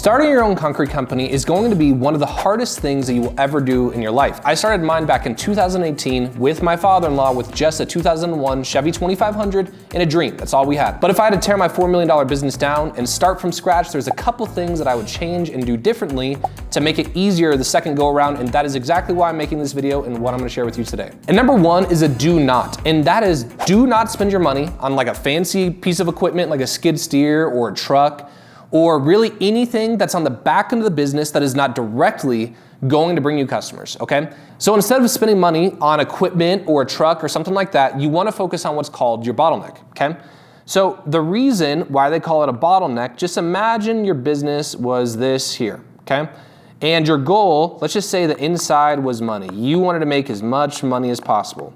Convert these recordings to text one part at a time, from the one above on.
Starting your own concrete company is going to be one of the hardest things that you will ever do in your life. I started mine back in 2018 with my father-in-law with just a 2001 Chevy 2500 and a dream. That's all we had. But if I had to tear my $4 million business down and start from scratch, there's a couple things that I would change and do differently to make it easier the second go around, and that is exactly why I'm making this video and what I'm gonna share with you today. And number one is a do not, and that is do not spend your money on like a fancy piece of equipment like a skid steer or a truck, or really anything that's on the back end of the business that is not directly going to bring you customers, okay? So instead of spending money on equipment or a truck or something like that, you wanna focus on what's called your bottleneck, okay? So the reason why they call it a bottleneck, just imagine your business was this here, okay? And your goal, let's just say the inside was money. You wanted to make as much money as possible.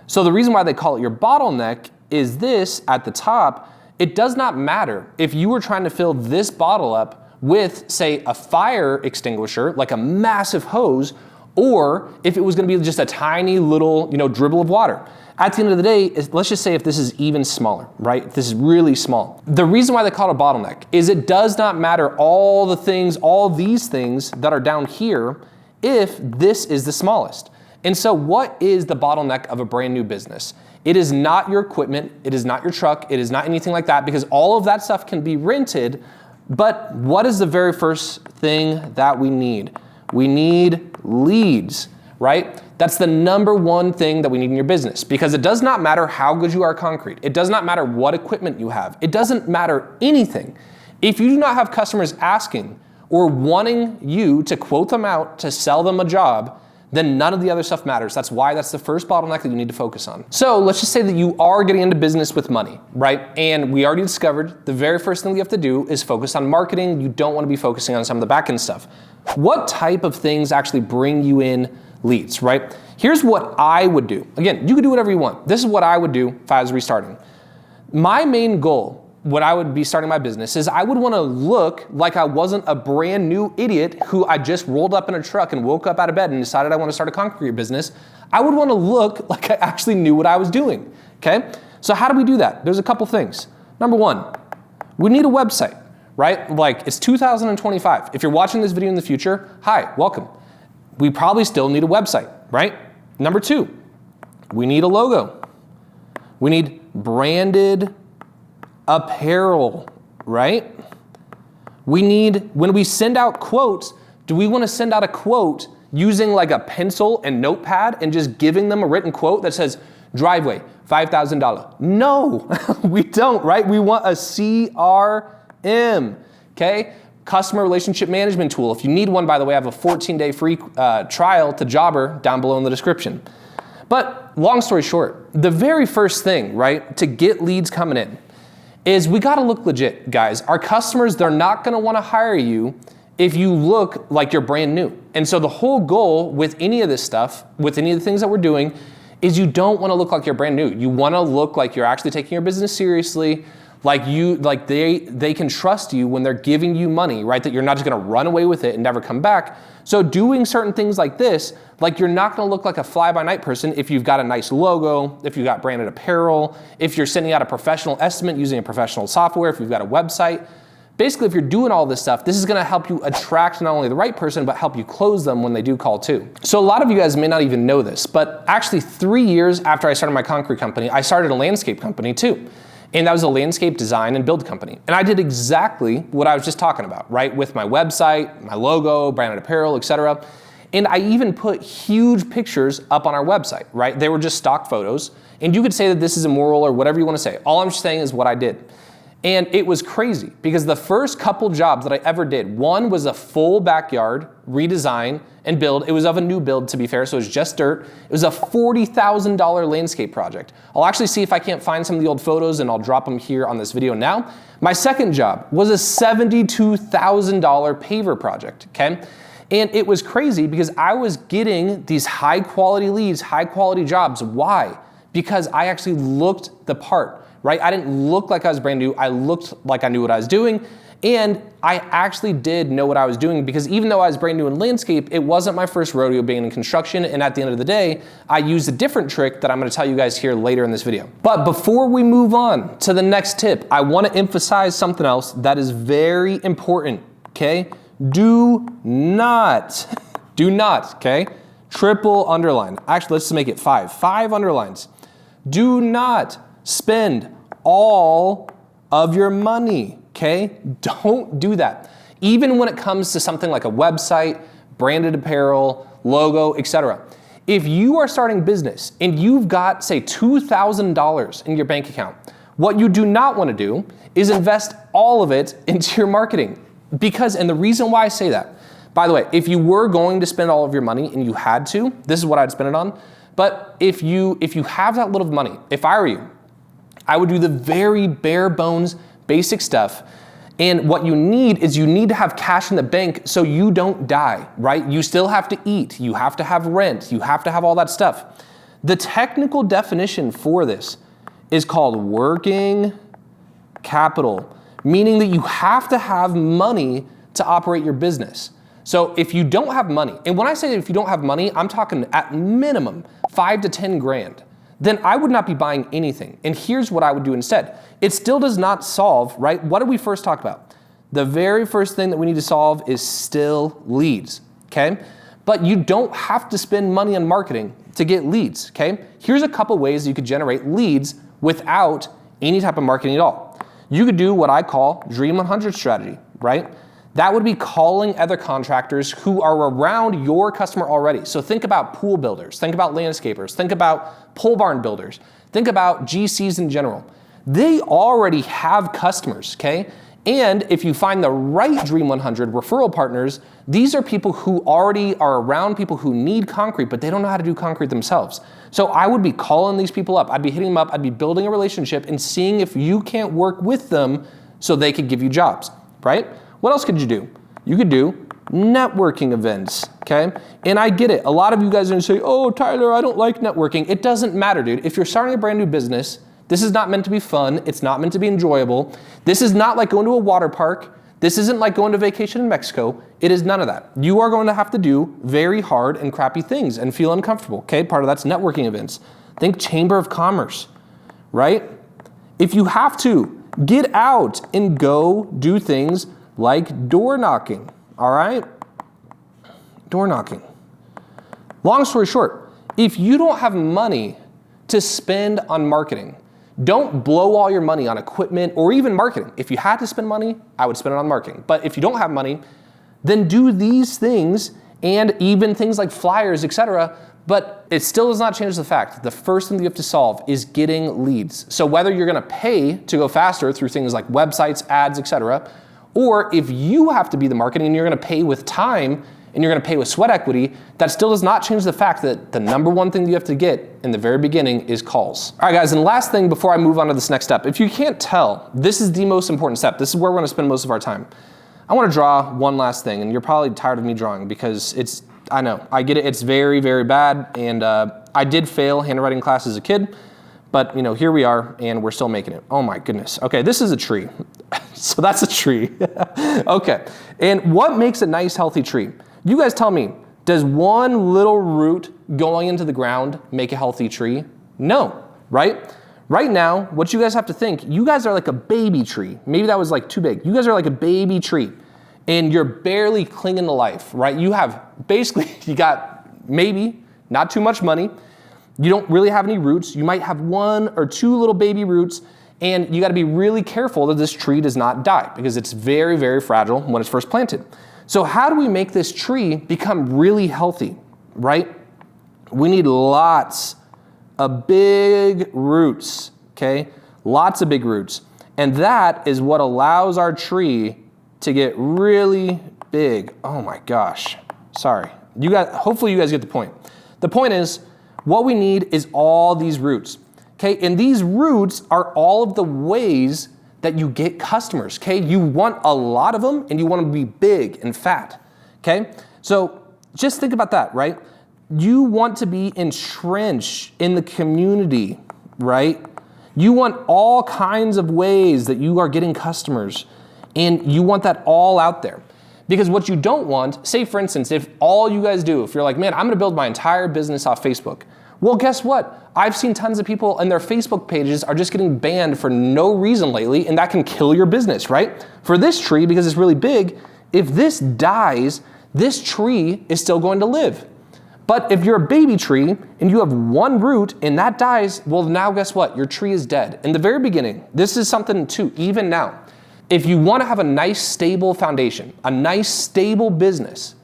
So the reason why they call it your bottleneck is this at the top. It does not matter if you were trying to fill this bottle up with, say, a fire extinguisher, like a massive hose, or if it was gonna be just a tiny little, dribble of water. At the end of the day, let's just say if this is even smaller, right? If this is really small. The reason why they call it a bottleneck is it does not matter all these things that are down here if this is the smallest. And so what is the bottleneck of a brand new business? It is not your equipment, it is not your truck, it is not anything like that, because all of that stuff can be rented. But what is the very first thing that we need? We need leads, right? That's the number one thing that we need in your business, because it does not matter how good you are at concrete. It does not matter what equipment you have. It doesn't matter anything. If you do not have customers asking or wanting you to quote them out to sell them a job, then none of the other stuff matters. That's why that's the first bottleneck that you need to focus on. So let's just say that you are getting into business with money, right? And we already discovered the very first thing you have to do is focus on marketing. You don't want to be focusing on some of the back end stuff. What type of things actually bring you in leads, right? Here's what I would do. Again, you can do whatever you want. This is what I would do if I was restarting. My main goal when I would be starting my business is I would want to look like I wasn't a brand new idiot who I just rolled up in a truck and woke up out of bed and decided I want to start a concrete business. I would want to look like I actually knew what I was doing, okay? So how do we do that? There's a couple things. Number one, we need a website, right? Like it's 2025. If you're watching this video in the future, hi, welcome. We probably still need a website, right? Number two, we need a logo. We need branded apparel, right? We need, when we send out quotes, do we want to send out a quote using like a pencil and notepad and just giving them a written quote that says, driveway, $5,000? No, we don't, right? We want a CRM, okay? Customer relationship management tool. If you need one, by the way, I have a 14-day free trial to Jobber down below in the description. But long story short, the very first thing, right, to get leads coming in is we gotta look legit, guys. Our customers, they're not gonna wanna hire you if you look like you're brand new. And so the whole goal with any of this stuff, with any of the things that we're doing, is you don't wanna look like you're brand new. You wanna look like you're actually taking your business seriously, like they can trust you when they're giving you money, right? That you're not just gonna run away with it and never come back. So doing certain things like this, like you're not gonna look like a fly-by-night person if you've got a nice logo, if you've got branded apparel, if you're sending out a professional estimate using a professional software, if you've got a website. Basically, if you're doing all this stuff, this is gonna help you attract not only the right person, but help you close them when they do call too. So a lot of you guys may not even know this, but actually 3 years after I started my concrete company, I started a landscape company too. And that was a landscape design and build company. And I did exactly what I was just talking about, right? With my website, my logo, branded apparel, etc. And I even put huge pictures up on our website, right? They were just stock photos. And you could say that this is immoral or whatever you want to say. All I'm saying is what I did. And it was crazy because the first couple jobs that I ever did, one was a full backyard redesign and build. It was of a new build, to be fair, so it was just dirt. It was a $40,000 landscape project. I'll actually see if I can't find some of the old photos and I'll drop them here on this video now. My second job was a $72,000 paver project, okay? And it was crazy because I was getting these high quality leads, high quality jobs. Why? Because I actually looked the part, right? I didn't look like I was brand new. I looked like I knew what I was doing. And I actually did know what I was doing because even though I was brand new in landscape, it wasn't my first rodeo being in construction. And at the end of the day, I used a different trick that I'm gonna tell you guys here later in this video. But before we move on to the next tip, I wanna emphasize something else that is very important, okay? Do not, okay? Triple underline. Actually, let's just make it 5. 5 underlines. Do not spend all of your money, okay? Don't do that. Even when it comes to something like a website, branded apparel, logo, etc. If you are starting business and you've got, say, $2,000 in your bank account, what you do not want to do is invest all of it into your marketing. Because, and the reason why I say that, by the way, if you were going to spend all of your money and you had to, this is what I'd spend it on. But if you have that little money, if I were you, I would do the very bare bones, basic stuff. And what you need is you need to have cash in the bank so you don't die, right? You still have to eat, you have to have rent, you have to have all that stuff. The technical definition for this is called working capital, meaning that you have to have money to operate your business. So if you don't have money, and when I say if you don't have money, I'm talking at minimum 5 to 10 grand, then I would not be buying anything. And here's what I would do instead. It still does not solve, right? What did we first talk about? The very first thing that we need to solve is still leads, okay? But you don't have to spend money on marketing to get leads, okay? Here's a couple ways you could generate leads without any type of marketing at all. You could do what I call Dream 100 strategy, right? That would be calling other contractors who are around your customer already. So think about pool builders, think about landscapers, think about pole barn builders, think about GCs in general. They already have customers, okay? And if you find the right Dream 100 referral partners, these are people who already are around people who need concrete, but they don't know how to do concrete themselves. So I would be calling these people up, I'd be hitting them up, I'd be building a relationship and seeing if you can't work with them so they could give you jobs, right? What else could you do? You could do networking events, okay? And I get it. A lot of you guys are gonna say, oh, Tyler, I don't like networking. It doesn't matter, dude. If you're starting a brand new business, this is not meant to be fun. It's not meant to be enjoyable. This is not like going to a water park. This isn't like going to vacation in Mexico. It is none of that. You are going to have to do very hard and crappy things and feel uncomfortable, okay? Part of that's networking events. Think Chamber of Commerce, right? If you have to, get out and go do things like door knocking, all right? Door knocking. Long story short, if you don't have money to spend on marketing, don't blow all your money on equipment or even marketing. If you had to spend money, I would spend it on marketing. But if you don't have money, then do these things and even things like flyers, etc. But it still does not change the fact that the first thing that you have to solve is getting leads. So whether you're gonna pay to go faster through things like websites, ads, etc., or if you have to be the marketing and you're gonna pay with time and you're gonna pay with sweat equity, that still does not change the fact that the number one thing that you have to get in the very beginning is calls. All right, guys, and last thing before I move on to this next step, if you can't tell, this is the most important step. This is where we're gonna spend most of our time. I wanna draw one last thing, and you're probably tired of me drawing because I know, I get it, it's very, very bad, and I did fail handwriting class as a kid, but you know, here we are, and we're still making it. Oh my goodness. Okay, this is a tree. So that's a tree. Okay, and what makes a nice, healthy tree? You guys tell me, does one little root going into the ground make a healthy tree? No, right? Right now, what you guys have to think, you guys are like a baby tree. Maybe that was like too big. You guys are like a baby tree, and you're barely clinging to life, right? You have, basically, you got maybe not too much money. You don't really have any roots. You might have 1 or 2 little baby roots, and you gotta be really careful that this tree does not die because it's very, very fragile when it's first planted. So how do we make this tree become really healthy, right? We need lots of big roots, okay? Lots of big roots. And that is what allows our tree to get really big. Oh my gosh, sorry. Hopefully you guys get the point. The point is, what we need is all these roots, okay? And these roots are all of the ways that you get customers, okay? You want a lot of them and you want them to be big and fat, okay? So just think about that, right? You want to be entrenched in the community, right? You want all kinds of ways that you are getting customers, and you want that all out there. Because what you don't want, say for instance, if all you guys do, if you're like, man, I'm gonna build my entire business off Facebook. Well, guess what? I've seen tons of people and their Facebook pages are just getting banned for no reason lately, and that can kill your business, right? For this tree, because it's really big, If this dies, this tree is still going to live. But if you're a baby tree and you have one root and that dies, well, now guess what? Your tree is dead. In the very beginning, this is something too, even now. If you want to have a nice stable foundation, a nice stable business,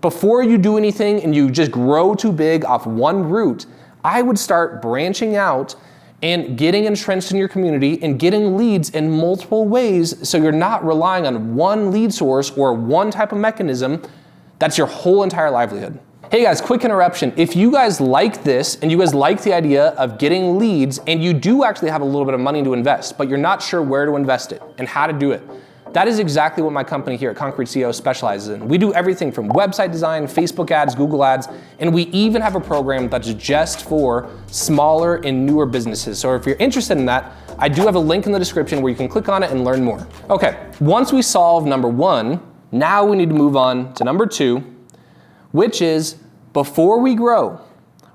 before you do anything and you just grow too big off one root, I would start branching out and getting entrenched in your community and getting leads in multiple ways so you're not relying on one lead source or one type of mechanism that's your whole entire livelihood. Hey guys, quick interruption. If you guys like this and you guys like the idea of getting leads and you do actually have a little bit of money to invest, but you're not sure where to invest it and how to do it, that is exactly what my company here at Concrete CEO specializes in. We do everything from website design, Facebook ads, Google ads, and we even have a program that's just for smaller and newer businesses. So if you're interested in that, I do have a link in the description where you can click on it and learn more. Okay, once we solve number one, now we need to move on to number two, which is before we grow,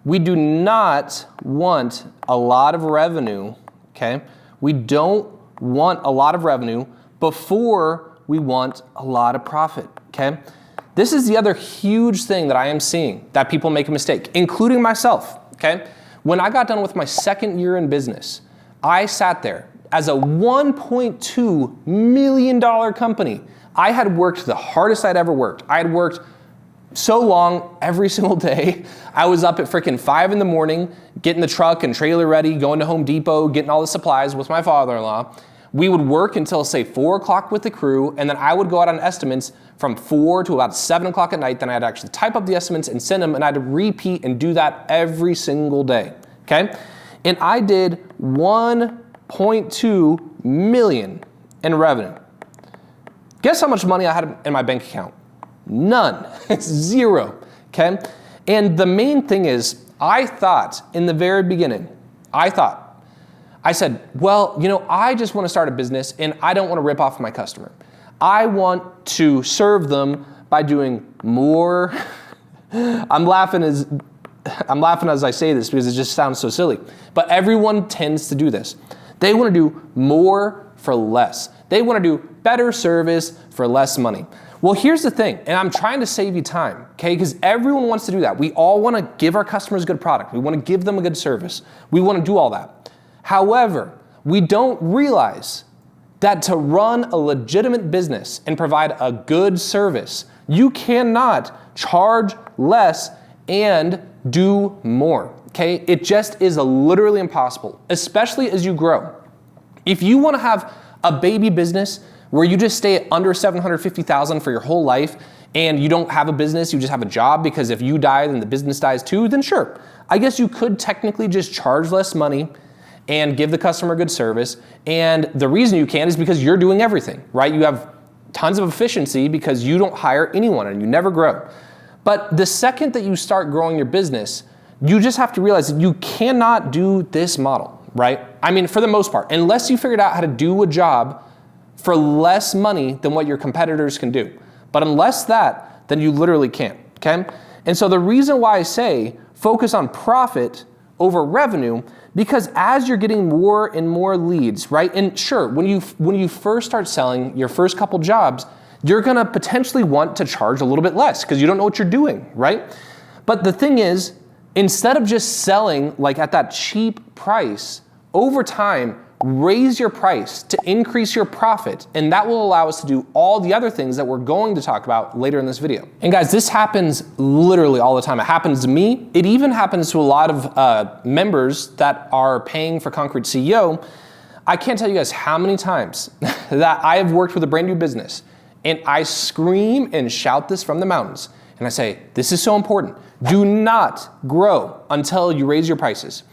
we do not want a lot of revenue, okay? We don't want a lot of revenue before we want a lot of profit, okay? This is the other huge thing that I am seeing that people make a mistake, including myself, okay? When I got done with my second year in business, I sat there as a $1.2 million company. I had worked the hardest I'd ever worked. I had worked so long every single day. I was up at freaking 5 in the morning, getting the truck and trailer ready, going to Home Depot, getting all the supplies with my father-in-law. We would work until say 4 o'clock with the crew, and then I would go out on estimates from 4 to about 7 o'clock at night. Then I'd actually type up the estimates and send them, and I'd repeat and do that every single day, okay? And I did 1.2 million in revenue. Guess how much money I had in my bank account? None. It's zero, okay? And the main thing is, I thought in the very beginning, I said, well, you know, I just want to start a business and I don't want to rip off my customer. I want to serve them by doing more. I'm laughing as I say this because it just sounds so silly, but everyone tends to do this. They want to do more for less. They want to do better service for less money. Well, here's the thing, and I'm trying to save you time, okay? Because everyone wants to do that. We all want to give our customers a good product. We want to give them a good service. We want to do all that. However, we don't realize that to run a legitimate business and provide a good service, you cannot charge less and do more, okay? It just is literally impossible, especially as you grow. If you want to have a baby business where you just stay at under $750,000 for your whole life and you don't have a business, you just have a job because if you die, then the business dies too, then sure. I guess you could technically just charge less money and give the customer good service. And the reason you can is because you're doing everything, right? You have tons of efficiency because you don't hire anyone and you never grow. But the second that you start growing your business, you just have to realize that you cannot do this model, right? I mean, for the most part, unless you figured out how to do a job for less money than what your competitors can do. But unless that, then you literally can't, okay? And so the reason why I say focus on profit over revenue, because as you're getting more and more leads, right? And sure, when you first start selling your first couple jobs, you're gonna potentially want to charge a little bit less because you don't know what you're doing, right? But the thing is, instead of just selling like at that cheap price, over time, raise your price to increase your profit, and that will allow us to do all the other things that we're going to talk about later in this video. And guys, this happens literally all the time. It happens to me. It even happens to a lot of members that are paying for Concrete CEO. I can't tell you guys how many times that I have worked with a brand new business and I scream and shout this from the mountains. And I say, this is so important. Do not grow until you raise your prices.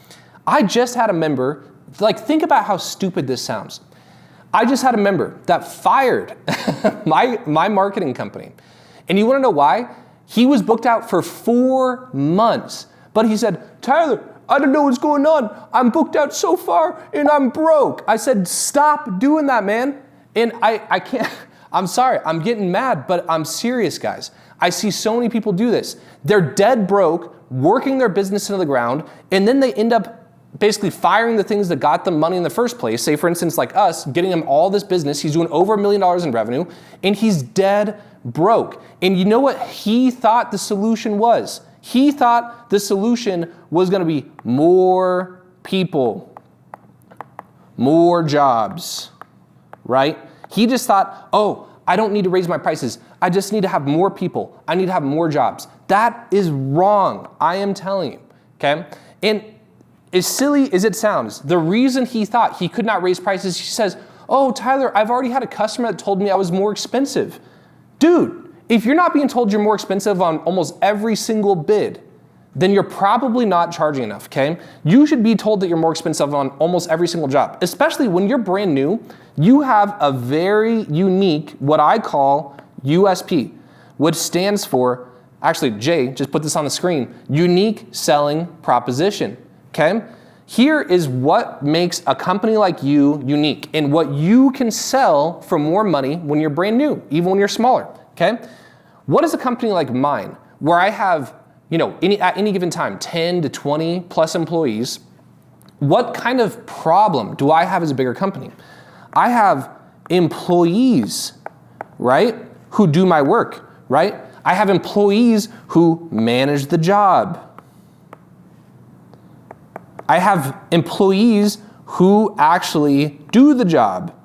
I just had a member, like, think about how stupid this sounds. I just had a member that fired my marketing company. And you wanna know why? He was booked out for 4 months. But he said, Tyler, I don't know what's going on. I'm booked out so far and I'm broke. I said, stop doing that, man. And I can't, I'm sorry, I'm getting mad, but I'm serious, guys. I see so many people do this. They're dead broke, working their business into the ground, and then they end up basically firing the things that got them money in the first place. Say, for instance, like us, getting him all this business. He's doing over $1 million in revenue, and he's dead broke. And you know what he thought the solution was? He thought the solution was going to be more people, more jobs, right? He just thought, oh, I don't need to raise my prices. I just need to have more people. I need to have more jobs. That is wrong. I am telling you, okay? And as silly as it sounds, the reason he thought he could not raise prices, he says, oh, Tyler, I've already had a customer that told me I was more expensive. Dude, if you're not being told you're more expensive on almost every single bid, then you're probably not charging enough, okay? You should be told that you're more expensive on almost every single job, especially when you're brand new. You have a very unique, what I call USP, which stands for, actually, Jay, just put this on the screen, unique selling proposition, okay? Here is what makes a company like you unique and what you can sell for more money when you're brand new, even when you're smaller, okay? What is a company like mine, where I have, at any given time, 10 to 20 plus employees? What kind of problem do I have as a bigger company? I have employees, right, who do my work, right? I have employees who manage the job. I have employees who actually do the job.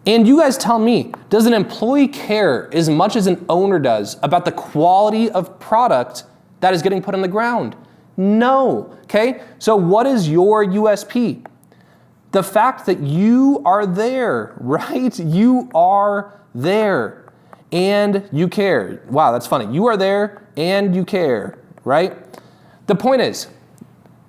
And you guys tell me, does an employee care as much as an owner does about the quality of product that is getting put on the ground? No, okay? So what is your USP? The fact that you are there, right? You are there and you care. Wow, that's funny. You are there and you care, right? The point is,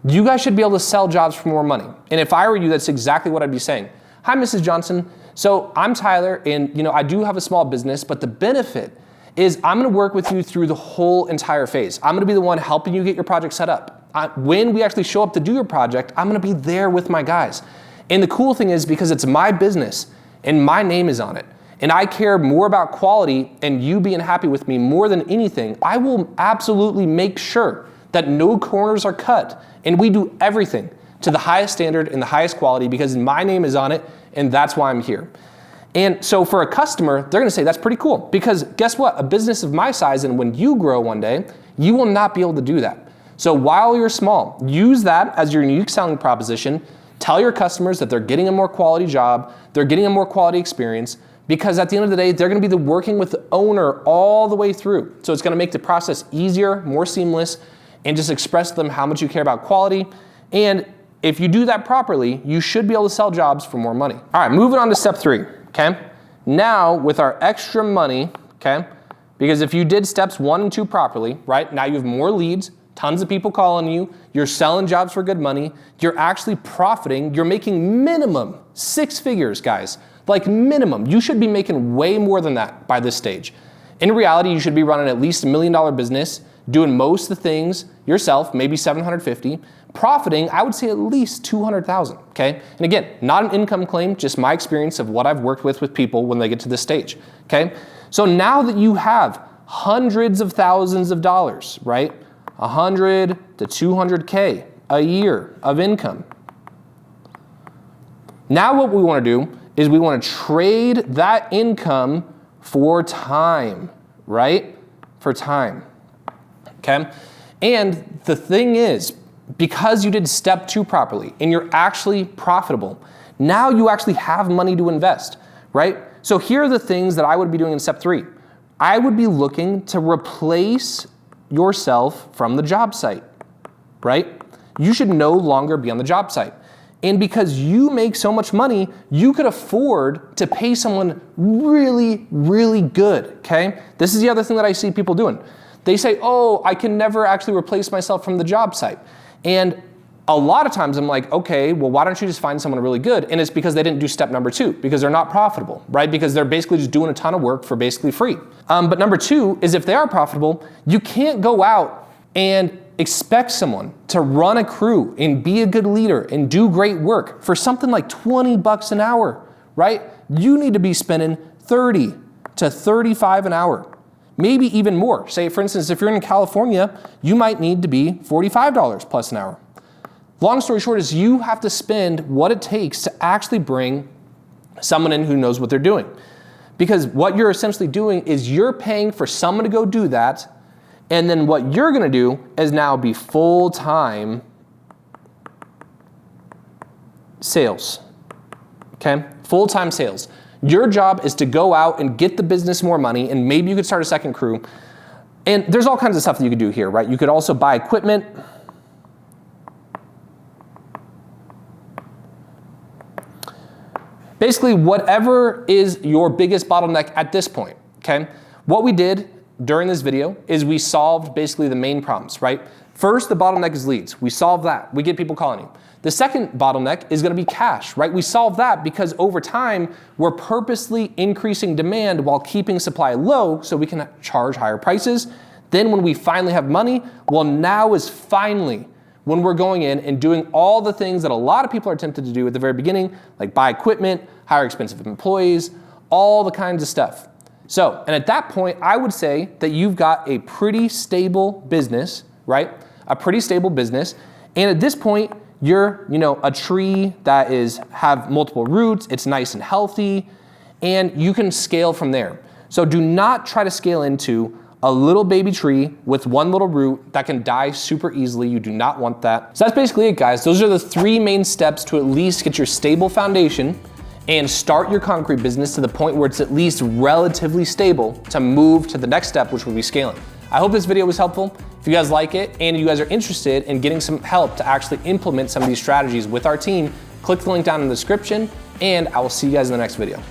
you guys should be able to sell jobs for more money. And if I were you, that's exactly what I'd be saying. Hi, Mrs. Johnson. So I'm Tyler, and I do have a small business, but the benefit is I'm gonna work with you through the whole entire phase. I'm gonna be the one helping you get your project set up. When we actually show up to do your project, I'm gonna be there with my guys. And the cool thing is, because it's my business and my name is on it, and I care more about quality and you being happy with me more than anything, I will absolutely make sure that no corners are cut, and we do everything to the highest standard and the highest quality because my name is on it, and that's why I'm here. And so for a customer, they're gonna say, that's pretty cool, because guess what? A business of my size, and when you grow one day, you will not be able to do that. So while you're small, use that as your unique selling proposition. Tell your customers that they're getting a more quality job, they're getting a more quality experience, because at the end of the day, they're gonna be working with the owner all the way through. So it's gonna make the process easier, more seamless, and just express to them how much you care about quality. And if you do that properly, you should be able to sell jobs for more money. All right, moving on to step 3, okay? Now, with our extra money, okay, because if you did steps 1 and 2 properly, right, now you have more leads, tons of people calling you, you're selling jobs for good money, you're actually profiting, you're making minimum 6 figures, guys. Like minimum. You should be making way more than that by this stage. In reality, you should be running at least $1 million business, doing most of the things yourself, maybe 750, profiting, I would say at least 200,000, okay? And again, not an income claim, just my experience of what I've worked with people when they get to this stage, okay? So now that you have hundreds of thousands of dollars, right? 100 to 200K a year of income. Now what we wanna do is we wanna trade that income for time, right? For time. Okay? And the thing is, because you did step 2 properly and you're actually profitable, now you actually have money to invest, right? So here are the things that I would be doing in step 3. I would be looking to replace yourself from the job site, right? You should no longer be on the job site. And because you make so much money, you could afford to pay someone really, really good, okay? This is the other thing that I see people doing. They say, oh, I can never actually replace myself from the job site. And a lot of times I'm like, okay, well, why don't you just find someone really good? And it's because they didn't do step number 2, because they're not profitable, right? Because they're basically just doing a ton of work for basically free. But number 2 is if they are profitable, you can't go out and expect someone to run a crew and be a good leader and do great work for something like $20 an hour, right? You need to be spending 30 to 35 an hour. Maybe even more. Say, for instance, if you're in California, you might need to be $45 plus an hour. Long story short is you have to spend what it takes to actually bring someone in who knows what they're doing. Because what you're essentially doing is you're paying for someone to go do that, and then what you're gonna do is now be full-time sales, okay? Full-time sales. Your job is to go out and get the business more money, and maybe you could start a second crew. And there's all kinds of stuff that you could do here, right? You could also buy equipment. Basically, whatever is your biggest bottleneck at this point, okay? What we did during this video is we solved basically the main problems, right? First, the bottleneck is leads. We solve that. We get people calling you. The second bottleneck is gonna be cash, right? We solve that because over time, we're purposely increasing demand while keeping supply low so we can charge higher prices. Then when we finally have money, well, now is finally when we're going in and doing all the things that a lot of people are tempted to do at the very beginning, like buy equipment, hire expensive employees, all the kinds of stuff. So, and at that point, I would say that you've got a pretty stable business, right? A pretty stable business. And at this point, you're, a tree that have multiple roots, it's nice and healthy, and you can scale from there. So do not try to scale into a little baby tree with one little root that can die super easily. You do not want that. So that's basically it, guys. Those are the 3 main steps to at least get your stable foundation and start your concrete business to the point where it's at least relatively stable to move to the next step, which would be scaling. I hope this video was helpful. If you guys like it and you guys are interested in getting some help to actually implement some of these strategies with our team, click the link down in the description, and I will see you guys in the next video.